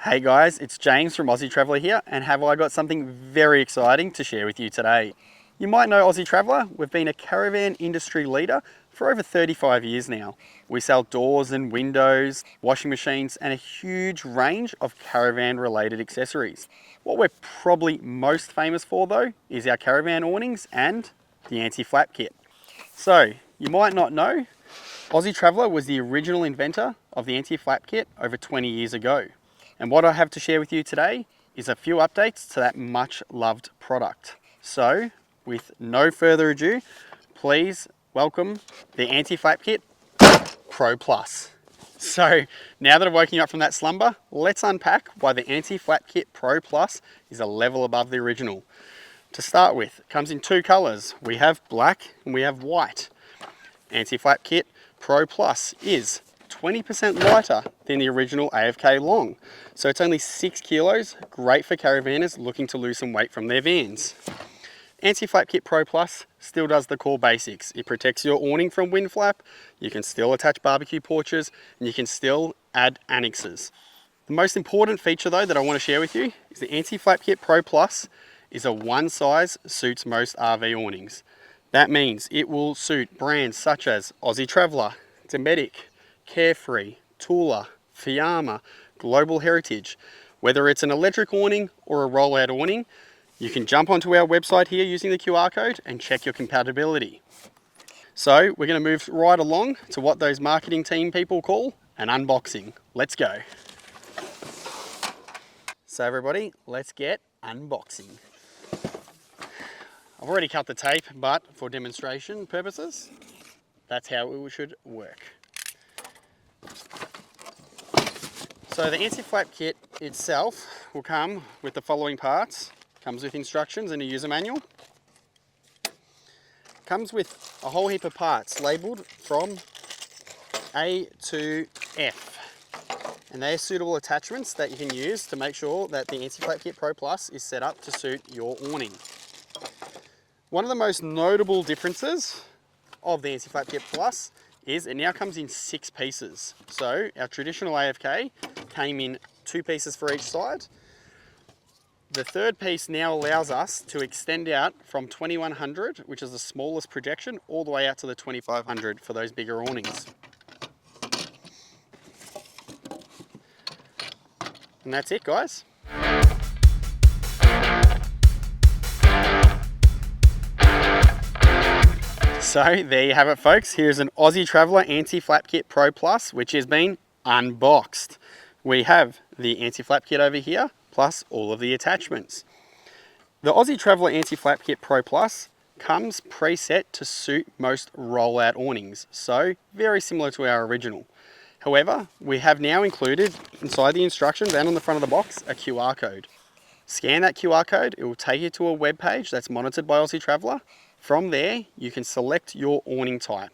Hey guys, it's James from Aussie Traveller here, and have I got something very exciting to share with you today. You might know Aussie Traveller. We've been a caravan industry leader for over 35 years now. We sell doors and windows, washing machines, and a huge range of caravan related accessories. What we're probably most famous for though is our caravan awnings and the anti-flap kit. So, you might not know, Aussie Traveller was the original inventor of the anti-flap kit over 20 years ago. And what I have to share with you today is a few updates to that much loved product. So, with no further ado, please welcome the Anti-Flap Kit Pro Plus. So, now that I've woken you up from that slumber, let's unpack why the Anti-Flap Kit Pro Plus is a level above the original. To start with, it comes in two colours. We have black and we have white. Anti-Flap Kit Pro Plus is 20% lighter than the original AFK long. So it's only 6 kilos, great for caravanners looking to lose some weight from their vans. Anti-Flap Kit Pro Plus still does the core basics. It protects your awning from wind flap, you can still attach barbecue porches, and you can still add annexes. The most important feature though that I want to share with you is the Anti-Flap Kit Pro Plus is a one size suits most RV awnings. That means it will suit brands such as Aussie Traveller, Dometic, Carefree, Tula, Fiamma, Global Heritage. Whether it's an electric awning or a rollout awning, you can jump onto our website here using the QR code and check your compatibility. So we're going to move right along to what those marketing team people call an unboxing. Let's go. So everybody, let's get unboxing. I've already cut the tape, but for demonstration purposes, that's how it should work. So the anti-flap kit itself will come with the following parts. Comes with instructions and a user manual. Comes with a whole heap of parts labelled from A to F. And they're suitable attachments that you can use to make sure that the Anti-Flap Kit Pro Plus is set up to suit your awning. One of the most notable differences of the Anti-Flap Kit Plus is it now comes in 6 pieces. So our traditional AFK came in 2 pieces for each side. The third piece now allows us to extend out from 2100, which is the smallest projection, all the way out to the 2500 for those bigger awnings. And that's it, guys. So there you have it, folks. Here's an Aussie Traveller Anti-Flap Kit Pro Plus, which has been unboxed. We have the anti-flap kit over here, plus all of the attachments. The Aussie Traveller Anti-Flap Kit Pro Plus comes preset to suit most rollout awnings, so very similar to our original. However, we have now included inside the instructions and on the front of the box a QR code. Scan that QR code, it will take you to a web page that's monitored by Aussie Traveller. From there, you can select your awning type.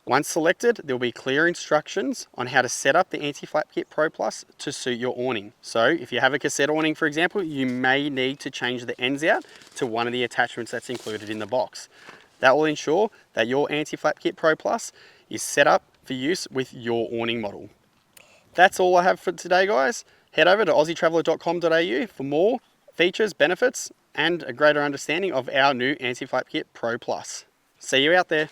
Once selected, there will be clear instructions on how to set up the Anti-Flap Kit Pro Plus to suit your awning. So if you have a cassette awning, for example, you may need to change the ends out to one of the attachments that's included in the box. That will ensure that your Anti-Flap Kit Pro Plus is set up for use with your awning model. That's all I have for today, guys. Head over to aussietraveller.com.au for more features, benefits, and a greater understanding of our new Anti-Flap Kit Pro Plus. See you out there.